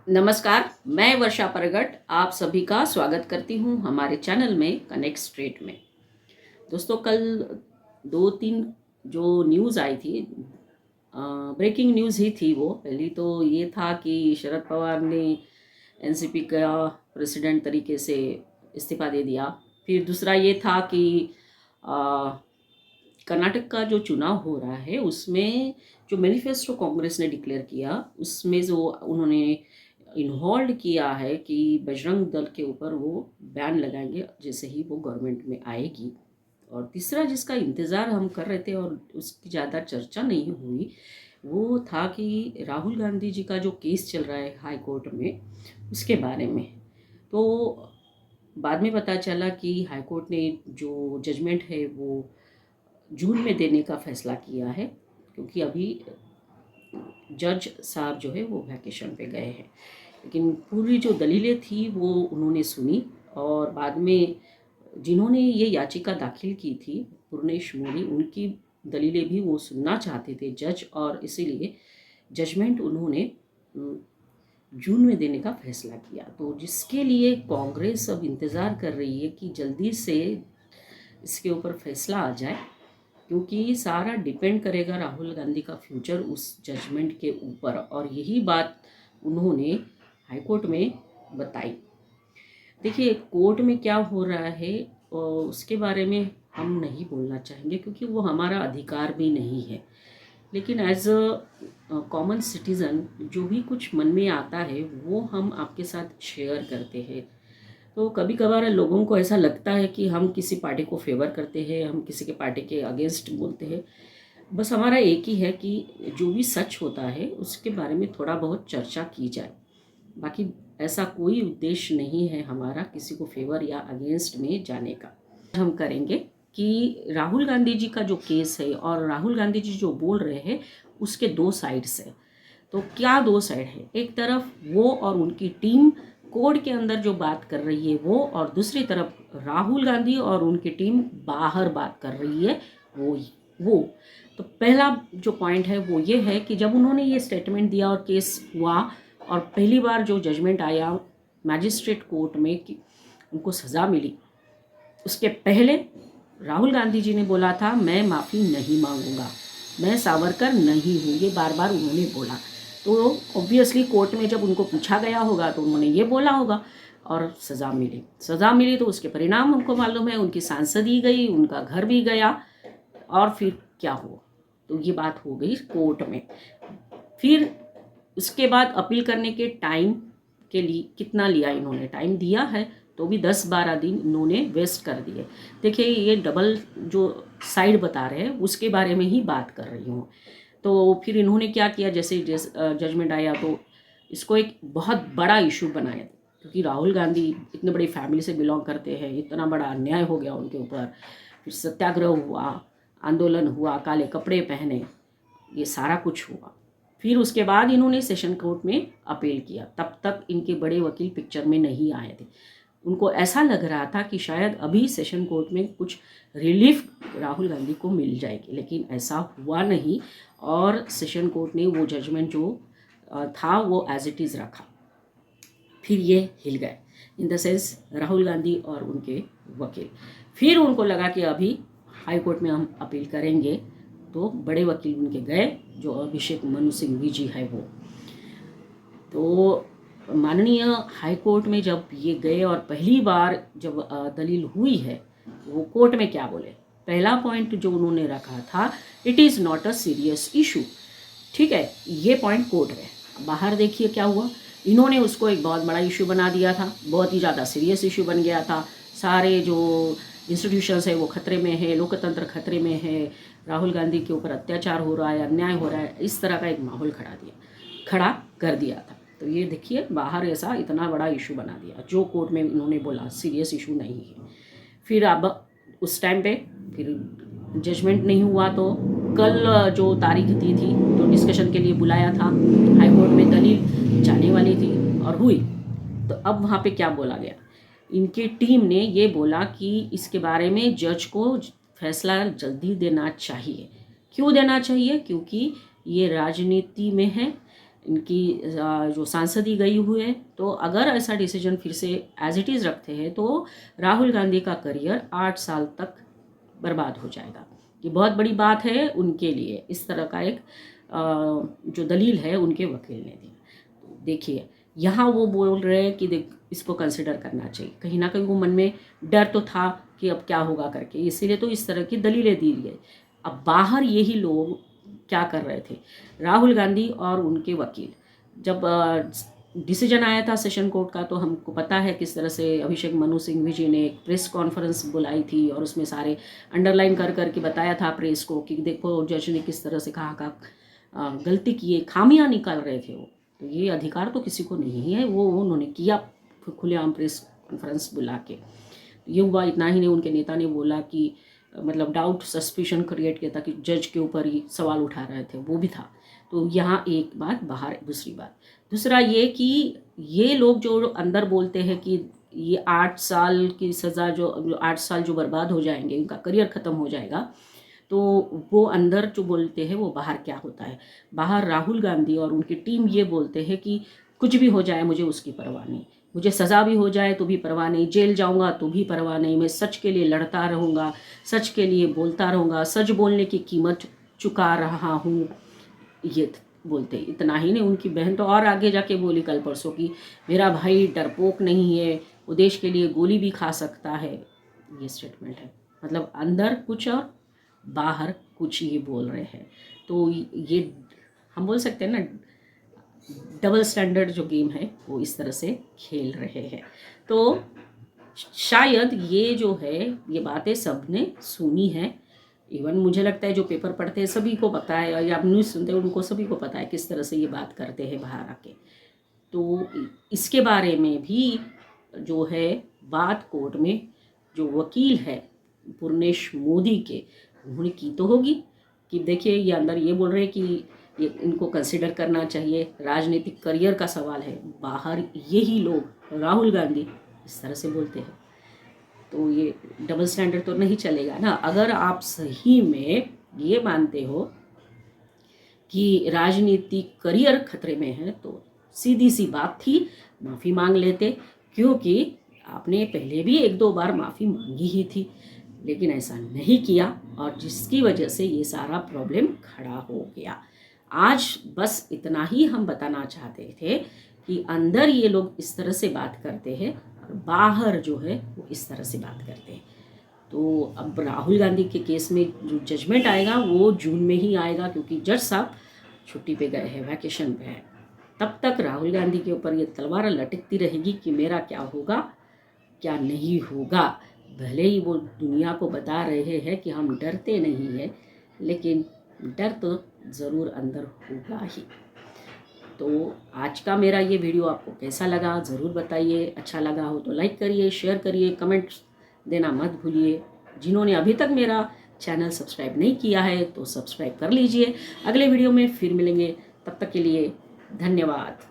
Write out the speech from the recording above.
नमस्कार, मैं वर्षा परगट आप सभी का स्वागत करती हूँ हमारे चैनल में कनेक्ट स्ट्रेट में। दोस्तों, कल दो तीन जो न्यूज़ आई थी, ब्रेकिंग न्यूज़ ही थी वो। पहली तो ये था कि शरद पवार ने एनसीपी का प्रेसिडेंट तरीके से इस्तीफा दे दिया। फिर दूसरा ये था कि कर्नाटक का जो चुनाव हो रहा है उसमें जो मैनिफेस्टो कांग्रेस ने डिक्लेयर किया उसमें जो उन्होंने इन्वॉल्व किया है कि बजरंग दल के ऊपर वो बैन लगाएंगे जैसे ही वो गवर्नमेंट में आएगी। और तीसरा जिसका इंतज़ार हम कर रहे थे और उसकी ज़्यादा चर्चा नहीं हुई वो था कि राहुल गांधी जी का जो केस चल रहा है हाई कोर्ट में उसके बारे में। तो बाद में पता चला कि हाई कोर्ट ने जो जजमेंट है वो जून में देने का फैसला किया है, क्योंकि अभी जज साहब जो है वो वैकेशन पे गए हैं। लेकिन पूरी जो दलीलें थी वो उन्होंने सुनी और बाद में जिन्होंने ये याचिका दाखिल की थी पूर्णेश मोदी, उनकी दलीलें भी वो सुनना चाहते थे जज, और इसीलिए जजमेंट उन्होंने जून में देने का फैसला किया। तो जिसके लिए कांग्रेस अब इंतज़ार कर रही है कि जल्दी से इसके ऊपर फैसला आ जाए, क्योंकि सारा डिपेंड करेगा राहुल गांधी का फ्यूचर उस जजमेंट के ऊपर। और यही बात उन्होंने हाई कोर्ट में बताई। देखिए, कोर्ट में क्या हो रहा है उसके बारे में हम नहीं बोलना चाहेंगे, क्योंकि वो हमारा अधिकार भी नहीं है। लेकिन एज अ कॉमन सिटीज़न जो भी कुछ मन में आता है वो हम आपके साथ शेयर करते हैं। तो कभी कभार लोगों को ऐसा लगता है कि हम किसी पार्टी को फेवर करते हैं, हम किसी के पार्टी के अगेंस्ट बोलते हैं। बस हमारा एक ही है कि जो भी सच होता है उसके बारे में थोड़ा बहुत चर्चा की जाए। बाकी ऐसा कोई उद्देश्य नहीं है हमारा किसी को फेवर या अगेंस्ट में जाने का। हम करेंगे कि राहुल गांधी जी का जो केस है और राहुल गांधी जी जो बोल रहे हैं उसके दो साइड्स है। तो क्या दो साइड है? एक तरफ वो और उनकी टीम कोर्ट के अंदर जो बात कर रही है वो, और दूसरी तरफ राहुल गांधी और उनकी टीम बाहर बात कर रही है वो। तो पहला जो पॉइंट है वो ये है कि जब उन्होंने ये स्टेटमेंट दिया और केस हुआ और पहली बार जो जजमेंट आया मैजिस्ट्रेट कोर्ट में कि उनको सज़ा मिली, उसके पहले राहुल गांधी जी ने बोला था मैं माफ़ी नहीं मांगूंगा, मैं सावरकर नहीं हूँ, ये बार बार उन्होंने बोला। तो ऑब्वियसली कोर्ट में जब उनको पूछा गया होगा तो उन्होंने ये बोला होगा और सज़ा मिली तो उसके परिणाम उनको मालूम है। उनकी सांसदी गई, उनका घर भी गया, और फिर क्या हुआ? तो ये बात हो गई कोर्ट में। फिर उसके बाद अपील करने के टाइम के लिए कितना लिया इन्होंने? टाइम दिया है तो भी 10-12 दिन इन्होंने वेस्ट कर दिए। देखिए, ये डबल जो साइड बता रहे हैं उसके बारे में ही बात कर रही हूँ। तो फिर इन्होंने क्या किया, जैसे जजमेंट आया तो इसको एक बहुत बड़ा इशू बनाया, क्योंकि राहुल गांधी इतने बड़ी फैमिली से बिलोंग करते हैं, इतना बड़ा अन्याय हो गया उनके ऊपर। फिर सत्याग्रह हुआ, आंदोलन हुआ, काले कपड़े पहने, ये सारा कुछ हुआ। फिर उसके बाद इन्होंने सेशन कोर्ट में अपील किया। तब तक इनके बड़े वकील पिक्चर में नहीं आए थे। उनको ऐसा लग रहा था कि शायद अभी सेशन कोर्ट में कुछ रिलीफ राहुल गांधी को मिल जाएगी, लेकिन ऐसा हुआ नहीं। और सेशन कोर्ट ने वो जजमेंट जो था वो एज इट इज़ रखा। फिर ये हिल गए, in the sense Rahul Gandhi और उनके वकील। फिर उनको लगा कि अभी हाई कोर्ट में हम अपील करेंगे, तो बड़े वकील उनके गए जो अभिषेक मनु सिंघवी जी है वो। तो माननीय हाई कोर्ट में जब ये गए और पहली बार जब दलील हुई है, वो कोर्ट में क्या बोले? पहला पॉइंट जो उन्होंने रखा था, it is not a serious issue. ठीक है, ये पॉइंट कोर्ट में। बाहर देखिए क्या हुआ, इन्होंने उसको एक बहुत बड़ा इशू बना दिया था, बहुत ही ज़्यादा सीरियस इशू बन गया था। सारे जो इंस्टीट्यूशंस है वो खतरे में है, लोकतंत्र खतरे में है, राहुल गांधी के ऊपर अत्याचार हो रहा है, अन्याय हो रहा है, इस तरह का एक माहौल खड़ा कर दिया था। तो ये देखिए, बाहर ऐसा इतना बड़ा इशू बना दिया जो कोर्ट में इन्होंने बोला सीरियस इशू नहीं है। फिर अब उस टाइम पे फिर जजमेंट नहीं हुआ, तो कल जो तारीख दी थी जो डिस्कशन के लिए बुलाया था हाई कोर्ट में, दलील जाने वाली थी और हुई। तो अब वहाँ पे क्या बोला गया? इनकी टीम ने ये बोला कि इसके बारे में जज को फैसला जल्दी देना चाहिए। क्यों देना चाहिए? क्योंकि ये राजनीति में है, इनकी जो सांसदी गई हुई है। तो अगर ऐसा डिसीजन फिर से एज इट इज़ रखते हैं तो राहुल गांधी का करियर 8 साल तक बर्बाद हो जाएगा। ये बहुत बड़ी बात है उनके लिए। इस तरह का एक जो दलील है उनके वकील ने दी। तो देखिए यहाँ वो बोल रहे हैं कि देख इसको कंसिडर करना चाहिए। कहीं ना कहीं वो मन में डर तो था कि अब क्या होगा करके, इसीलिए तो इस तरह की दलीलें दी गई। अब बाहर यही लोग क्या कर रहे थे, राहुल गांधी और उनके वकील, जब डिसीजन आया था सेशन कोर्ट का तो हमको पता है किस तरह से अभिषेक मनु सिंघवी जी ने एक प्रेस कॉन्फ्रेंस बुलाई थी और उसमें सारे अंडरलाइन कर करके बताया था प्रेस को कि देखो जज ने किस तरह से कहाँ गलती किए, खामियां निकाल रहे थे वो। तो ये अधिकार तो किसी को नहीं है, वो उन्होंने किया खुलेआम प्रेस कॉन्फ्रेंस बुला के। ये हुआ, इतना ही नहीं, उनके नेता ने बोला कि मतलब डाउट सस्पिशन क्रिएट किया था कि जज के ऊपर ही सवाल उठा रहे थे, वो भी था। तो यहाँ एक बात बाहर, दूसरी बात, दूसरा ये कि ये लोग जो अंदर बोलते हैं कि ये 8 साल की सज़ा, जो 8 साल जो बर्बाद हो जाएंगे, इनका करियर ख़त्म हो जाएगा, तो वो अंदर जो बोलते हैं वो बाहर क्या होता है। बाहर राहुल गांधी और उनकी टीम ये बोलते हैं कि कुछ भी हो जाए मुझे उसकी परवाह नहीं, मुझे सज़ा भी हो जाए तो भी परवाह नहीं, जेल जाऊंगा तो भी परवाह नहीं, मैं सच के लिए लड़ता रहूँगा, सच के लिए बोलता रहूँगा, सच बोलने की कीमत चुका रहा हूँ, ये बोलते। इतना ही नहीं, उनकी बहन तो और आगे जाके बोली कल परसों की मेरा भाई डरपोक नहीं है, वो देश के लिए गोली भी खा सकता है। ये स्टेटमेंट है, मतलब अंदर कुछ और बाहर कुछ ये बोल रहे हैं। तो ये हम बोल सकते हैं ना, डबल स्टैंडर्ड जो गेम है वो इस तरह से खेल रहे हैं। तो शायद ये जो है ये बातें सबने सुनी है, इवन मुझे लगता है जो पेपर पढ़ते हैं सभी को पता है, या न्यूज़ सुनते हैं उनको सभी को पता है किस तरह से ये बात करते हैं बाहर आके। तो इसके बारे में भी जो है बात कोर्ट में जो वकील है पूर्णेश मोदी के, उन्होंने की तो होगी कि देखिए ये अंदर ये बोल रहे हैं कि ये इनको कंसिडर करना चाहिए, राजनीतिक करियर का सवाल है। बाहर यही लोग राहुल गांधी इस तरह से बोलते हैं, तो ये डबल स्टैंडर्ड तो नहीं चलेगा ना। अगर आप सही में ये मानते हो कि राजनीतिक करियर खतरे में है तो सीधी सी बात थी, माफ़ी मांग लेते, क्योंकि आपने पहले भी 1-2 बार माफ़ी मांगी ही थी, लेकिन ऐसा नहीं किया और जिसकी वजह से ये सारा प्रॉब्लम खड़ा हो गया। आज बस इतना ही हम बताना चाहते थे कि अंदर ये लोग इस तरह से बात करते हैं और बाहर जो है वो इस तरह से बात करते हैं। तो अब राहुल गांधी के केस में जो जजमेंट आएगा वो जून में ही आएगा, क्योंकि जज साहब छुट्टी पे गए हैं, वैकेशन पे हैं। तब तक राहुल गांधी के ऊपर ये तलवार लटकती रहेगी कि मेरा क्या होगा क्या नहीं होगा। भले ही वो दुनिया को बता रहे हैं कि हम डरते नहीं हैं, लेकिन डर तो ज़रूर अंदर होगा ही। तो आज का मेरा ये वीडियो आपको कैसा लगा ज़रूर बताइए। अच्छा लगा हो तो लाइक करिए, शेयर करिए, कमेंट्स देना मत भूलिए। जिन्होंने अभी तक मेरा चैनल सब्सक्राइब नहीं किया है तो सब्सक्राइब कर लीजिए। अगले वीडियो में फिर मिलेंगे, तब तक के लिए धन्यवाद।